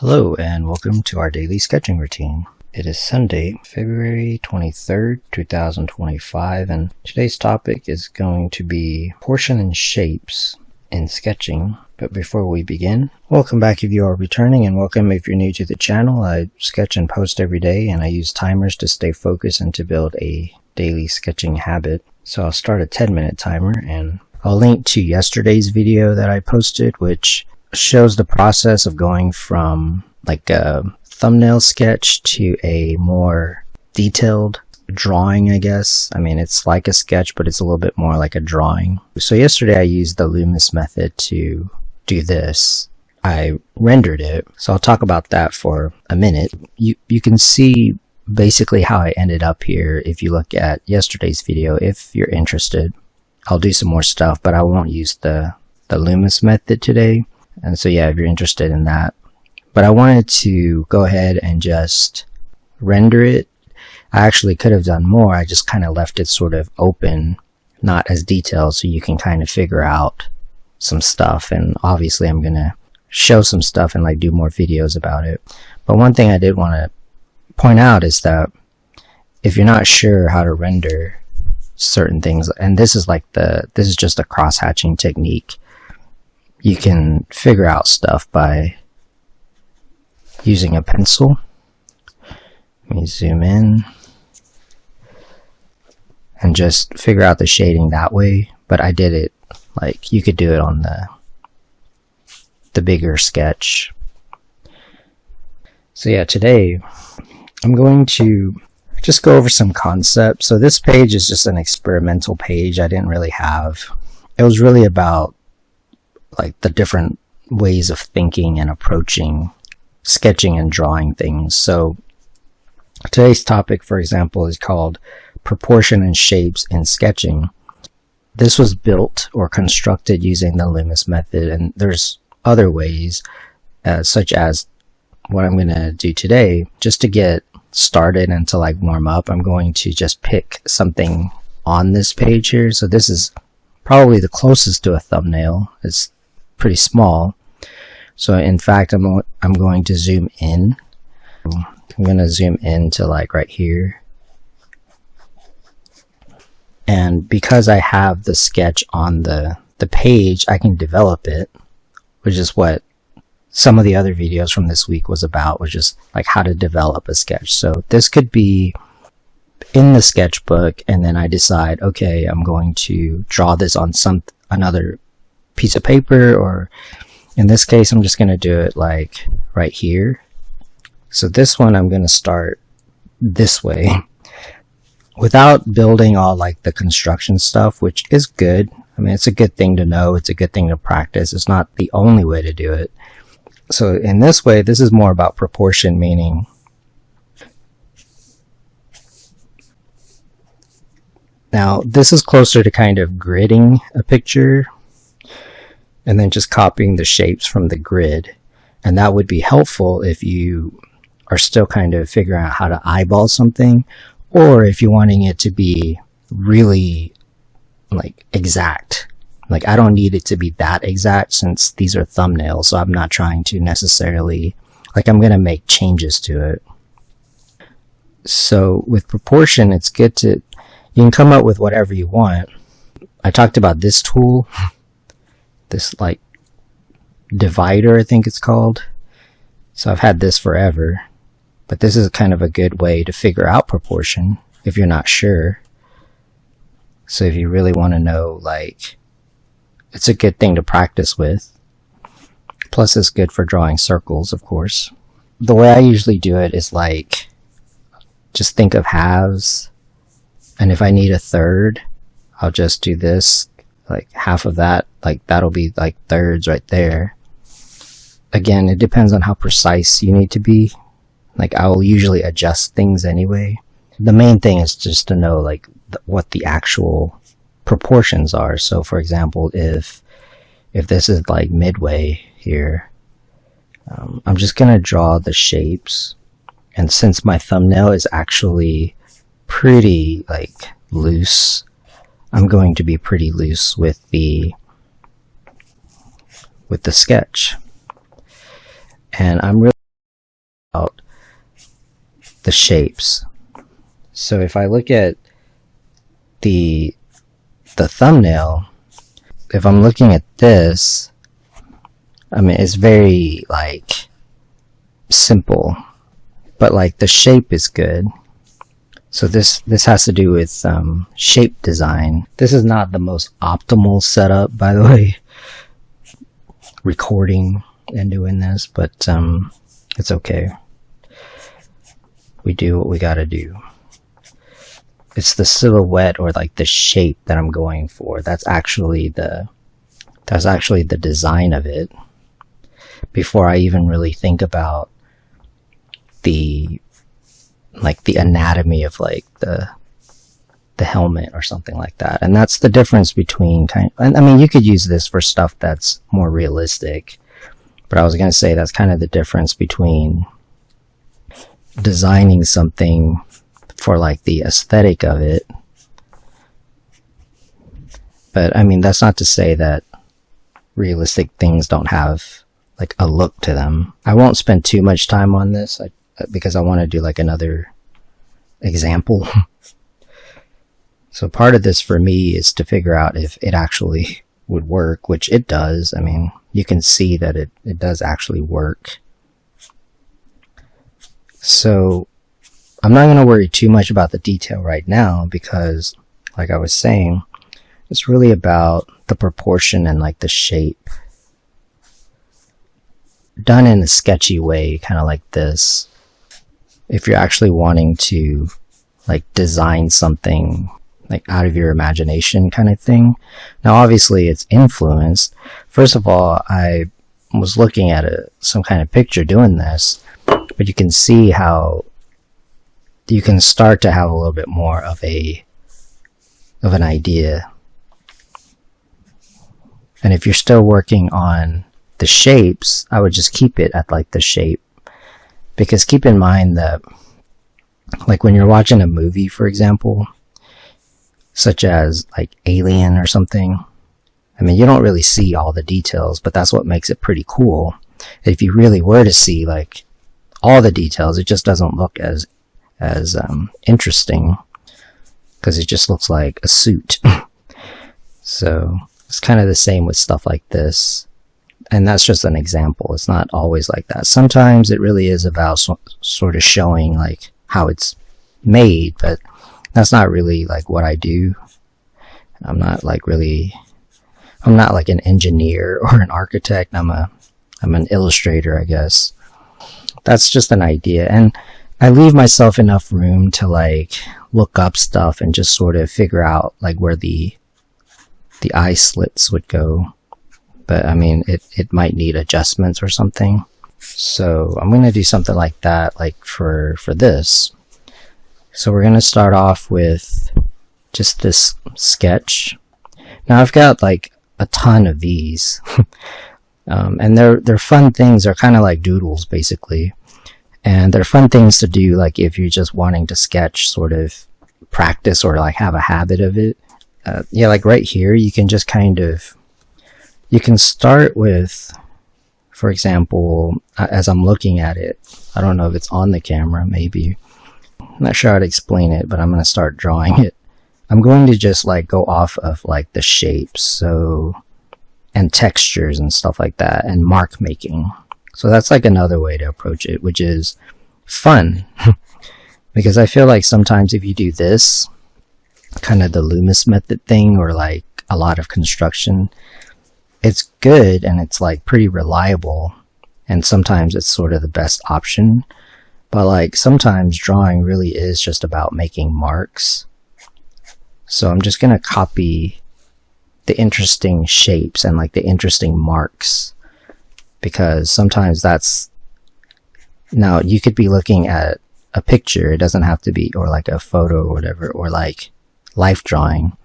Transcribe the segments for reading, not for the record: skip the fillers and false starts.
Hello and welcome to our daily sketching routine. It is Sunday, February 23rd, 2025, and today's topic is going to be proportion and shapes in sketching. But before we begin, welcome back if you are returning, and welcome if you're new to the channel. I sketch and post every day, and I use timers to stay focused and to build a daily sketching habit. So I'll start a 10-minute timer, and I'll link to yesterday's video that I posted, which shows the process of going from like a thumbnail sketch to a more detailed drawing, I guess. I mean, it's like a sketch, but it's a little bit more like a drawing. So yesterday I used the Loomis method to do this. I rendered it, so I'll talk about that for a minute. You can see basically how I ended up here if you look at yesterday's video if you're interested. I'll do some more stuff, but I won't use the Loomis method today. And so yeah, if you're interested in that. But I wanted to go ahead and just render it. I actually could have done more. I just kind of left it sort of open, not as detailed, so you can kind of figure out some stuff. And obviously I'm going to show some stuff and like do more videos about it. But one thing I did want to point out is that if you're not sure how to render certain things, and this is just a cross-hatching technique, you can figure out stuff by using a pencil. Let me zoom in and just figure out the shading that way. But I did it like you could do it on the bigger sketch. So yeah, today I'm going to just go over some concepts. So this page is just an experimental page. I didn't really have, it was really about like the different ways of thinking and approaching sketching and drawing things. So today's topic, for example, is called proportion and shapes in sketching. This was built or constructed using the Loomis method, and there's other ways such as what I'm going to do today. Just to get started and to like warm up, I'm going to just pick something on this page here. So this is probably the closest to a thumbnail. It's pretty small. So in fact, I'm going to zoom in. I'm going to zoom in to like right here. And because I have the sketch on the page, I can develop it, which is what some of the other videos from this week was about, was just like how to develop a sketch. So this could be in the sketchbook, and then I decide, okay, I'm going to draw this on another piece of paper, or in this case I'm just going to do it like right here. So this one I'm going to start this way without building all like the construction stuff, which is good. I mean, it's a good thing to know, it's a good thing to practice. It's not the only way to do it. So in this way, this is more about proportion, meaning now this is closer to kind of gridding a picture and then just copying the shapes from the grid. And that would be helpful if you are still kind of figuring out how to eyeball something, or if you're wanting it to be really like exact. Like I don't need it to be that exact since these are thumbnails, so I'm not trying to necessarily, like I'm going to make changes to it. So with proportion, it's good to, you can come up with whatever you want. I talked about this tool, this like divider, I think it's called. So I've had this forever, but this is kind of a good way to figure out proportion if you're not sure. So if you really want to know, like, it's a good thing to practice with. Plus it's good for drawing circles, of course. The way I usually do it is like, just think of halves, and if I need a third, I'll just do this, like half of that, like that'll be like thirds right there. Again, it depends on how precise you need to be. Like I will usually adjust things anyway. The main thing is just to know like what the actual proportions are. So for example, if this is like midway here, I'm just gonna draw the shapes, and since my thumbnail is actually pretty like loose, I'm going to be pretty loose with the sketch. And I'm really the shapes. So if I look at the thumbnail, if I'm looking at this, I mean, it's very like simple, but like the shape is good. So this has to do with shape design. This is not the most optimal setup, by the way, recording and doing this, but it's okay. We do what we gotta do. It's the silhouette, or like the shape, that I'm going for. That's actually the design of it, before I even really think about the anatomy of like the helmet or something like that. And that's the difference between I mean, you could use this for stuff that's more realistic, but I was going to say that's kind of the difference between designing something for like the aesthetic of it. But I mean, that's not to say that realistic things don't have like a look to them. I won't spend too much time on this because I want to do like another example. So part of this for me is to figure out if it actually would work, which it does. I mean, you can see that it does actually work. So I'm not going to worry too much about the detail right now, because like I was saying, it's really about the proportion and like the shape done in a sketchy way, kind of like this. If you're actually wanting to like design something like out of your imagination kind of thing. Now obviously it's influenced. First of all, I was looking at some kind of picture doing this, but you can see how you can start to have a little bit more of an idea. And if you're still working on the shapes, I would just keep it at like the shape, because keep in mind that like when you're watching a movie, for example, such as like Alien or something, I mean, you don't really see all the details, but that's what makes it pretty cool. If you really were to see like all the details, it just doesn't look as interesting, because it just looks like a suit. So it's kind of the same with stuff like this. And that's just an example. It's not always like that. Sometimes it really is about sort of showing like how it's made, but that's not really like what I do. I'm not like an engineer or an architect. I'm an illustrator, I guess. That's just an idea. And I leave myself enough room to like look up stuff and just sort of figure out like where the eye slits would go. But I mean, it might need adjustments or something. So I'm going to do something like that, like for this. So we're going to start off with just this sketch. Now I've got like a ton of these. And they're fun things. They're kind of like doodles basically. And they're fun things to do like if you're just wanting to sketch, sort of practice, or like have a habit of it. Yeah, like right here, you can just you can start with, for example, as I'm looking at it, I don't know if it's on the camera, maybe. I'm not sure how to explain it, but I'm going to start drawing it. I'm going to just like go off of like the shapes, and textures and stuff like that, and mark making. So that's like another way to approach it, which is fun. Because I feel like sometimes if you do this, kind of the Loomis method thing, or like a lot of construction, it's good and it's like pretty reliable, and sometimes it's sort of the best option. But like sometimes drawing really is just about making marks. So I'm just going to copy the interesting shapes and like the interesting marks, because sometimes now you could be looking at a picture, it doesn't have to be, or like a photo or whatever, or like life drawing.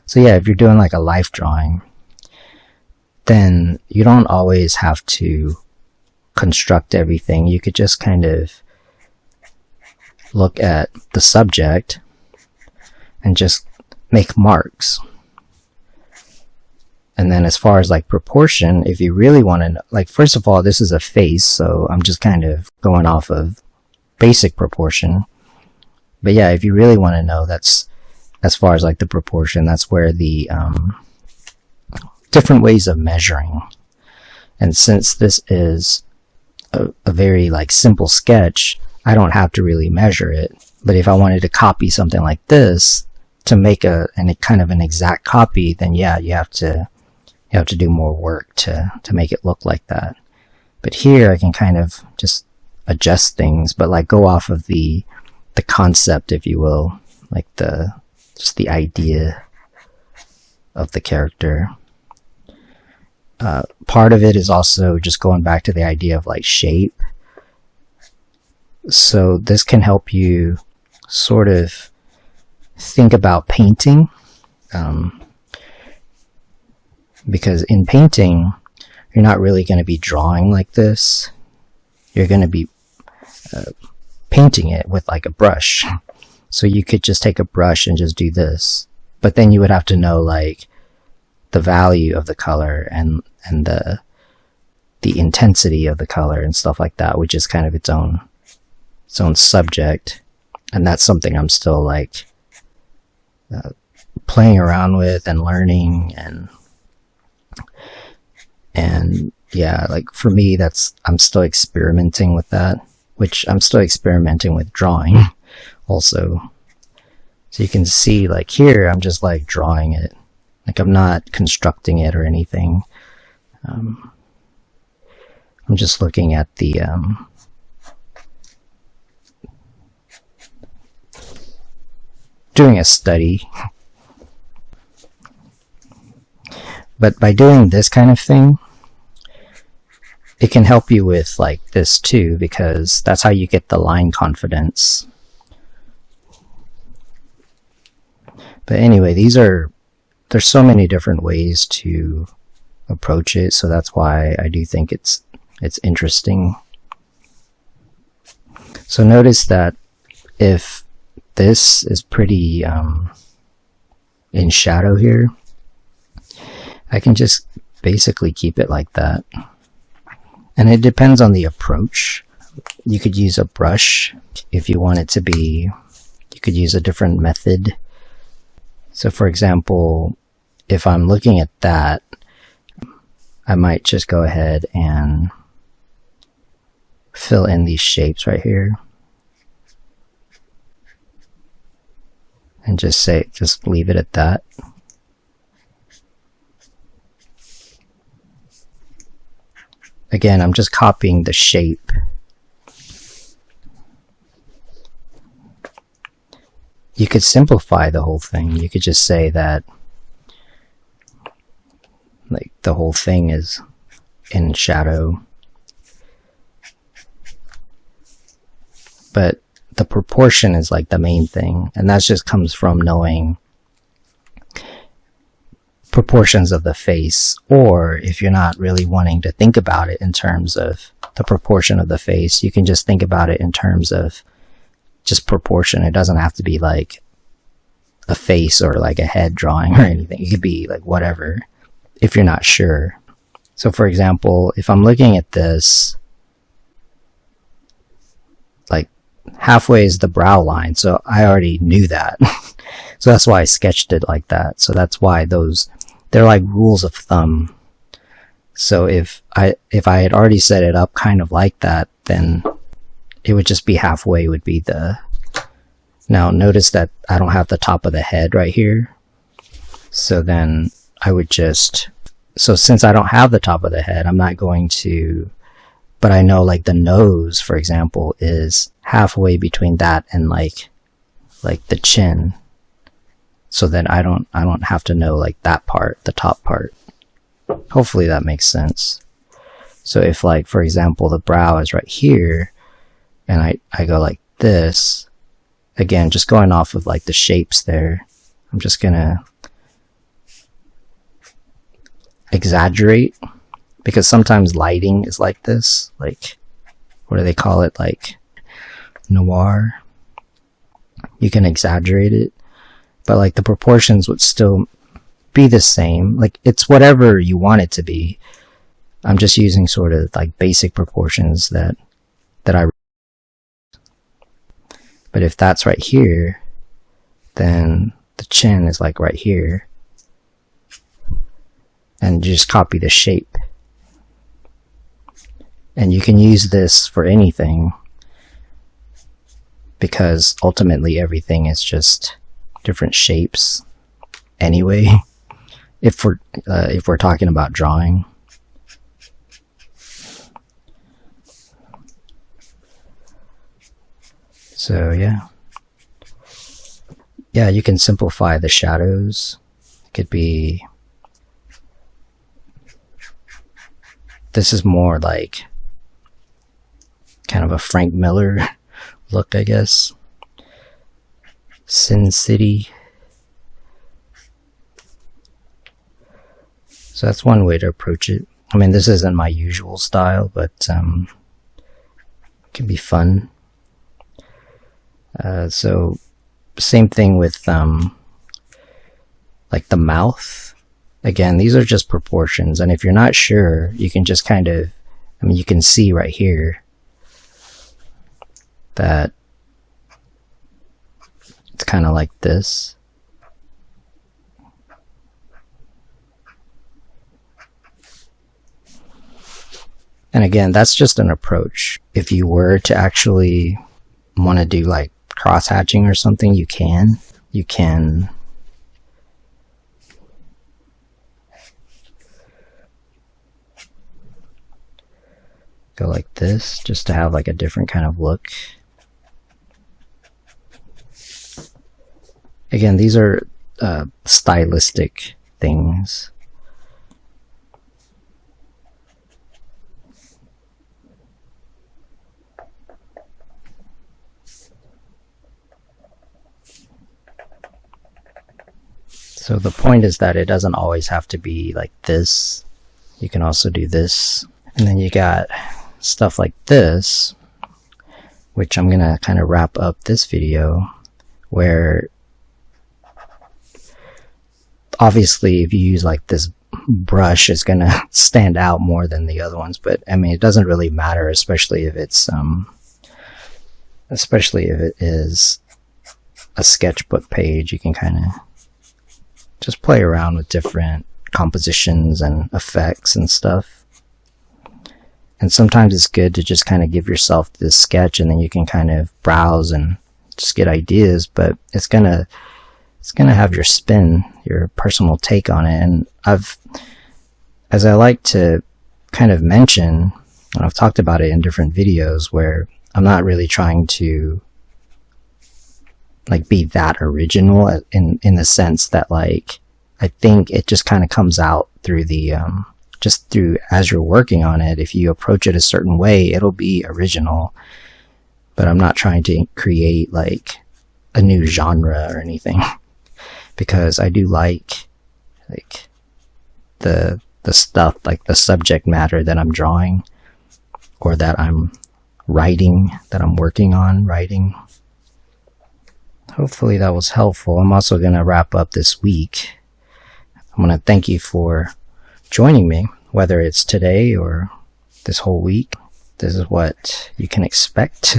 So yeah, if you're doing like a life drawing, then you don't always have to construct everything. You could just kind of look at the subject and just make marks. And then as far as like proportion, if you really want to know, like first of all, this is a face, so I'm just kind of going off of basic proportion. But yeah, if you really want to know, that's as far as like the proportion, that's where the different ways of measuring. And since this is a very like simple sketch, I don't have to really measure it. But if I wanted to copy something like this to make a kind of an exact copy, then yeah, you have to do more work to make it look like that. But here I can kind of just adjust things, but like go off of the concept, if you will, like just the idea of the character. Part of it is also just going back to the idea of like shape. So this can help you sort of think about painting, because in painting you're not really going to be drawing like this. You're going to be painting it with like a brush. So you could just take a brush and just do this, but then you would have to know like the value of the color and the intensity of the color and stuff like that, which is kind of its own subject. And that's something I'm still like playing around with and learning, and yeah, like for me, I'm still experimenting with that, which I'm still experimenting with drawing also. So you can see like here, I'm just like drawing it. Like I'm not constructing it or anything. I'm just looking at the doing a study. But by doing this kind of thing, it can help you with like this too, because that's how you get the line confidence. But anyway, there's so many different ways to approach it, so that's why I do think it's interesting. So notice that if this is pretty in shadow here, I can just basically keep it like that. And it depends on the approach. You could use a brush if you want it to be, you could use a different method. So for example, if I'm looking at that, I might just go ahead and fill in these shapes right here. And just leave it at that. Again, I'm just copying the shape. You could simplify the whole thing. You could just say that like the whole thing is in shadow. But the proportion is like the main thing, and that just comes from knowing proportions of the face. Or if you're not really wanting to think about it in terms of the proportion of the face, you can just think about it in terms of just proportion. It doesn't have to be like a face or like a head drawing or anything. It could be like whatever if you're not sure. So for example, if I'm looking at this, like halfway is the brow line, so I already knew that. So that's why I sketched it like that. So that's why they're like rules of thumb. So if I had already set it up kind of like that, then it would just be halfway would be the... Now notice that I don't have the top of the head right here. So then I would just... So since I don't have the top of the head, I'm not going to... But I know like the nose, for example, is halfway between that and like the chin. So then I don't have to know like that part, the top part. Hopefully that makes sense. So if like, for example, the brow is right here, and I go like this, again, just going off of like the shapes there, I'm just gonna exaggerate, because sometimes lighting is like this, like, what do they call it, like noir. You can exaggerate it, but like the proportions would still be the same. Like it's whatever you want it to be. I'm just using sort of like basic proportions that I But if that's right here, then the chin is like right here. And just copy the shape. And you can use this for anything, because ultimately everything is just different shapes anyway. If we're talking about drawing. So yeah, you can simplify the shadows. It could be, this is more like kind of a Frank Miller look, I guess. Sin City. So that's one way to approach it. I mean, this isn't my usual style, but it can be fun. So same thing with like the mouth. Again, these are just proportions, and if you're not sure, you can just kind of, I mean, you can see right here that it's kind of like this. And again, that's just an approach. If you were to actually want to do like cross hatching or something, you can go like this, just to have like a different kind of look. Again, these are stylistic things. So the point is that it doesn't always have to be like this. You can also do this. And then you got stuff like this, which I'm gonna kind of wrap up this video, where obviously if you use like this brush, it's gonna stand out more than the other ones, but I mean, it doesn't really matter, especially if it is a sketchbook page. You can kind of just play around with different compositions and effects and stuff. And sometimes it's good to just kind of give yourself this sketch, and then you can kind of browse and just get ideas, but it's gonna have your spin, your personal take on it. And as I like to kind of mention, and I've talked about it in different videos, where I'm not really trying to like be that original in the sense that, like, I think it just kind of comes out through the just through as you're working on it. If you approach it a certain way, it'll be original, but I'm not trying to create like a new genre or anything, because I do like the stuff, like the subject matter that I'm drawing, or that I'm writing, that I'm working on writing. Hopefully that was helpful. I'm also going to wrap up this week. I'm going to thank you for joining me, whether it's today or this whole week. This is what you can expect.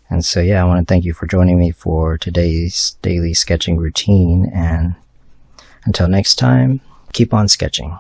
And so yeah, I want to thank you for joining me for today's daily sketching routine, and until next time, keep on sketching.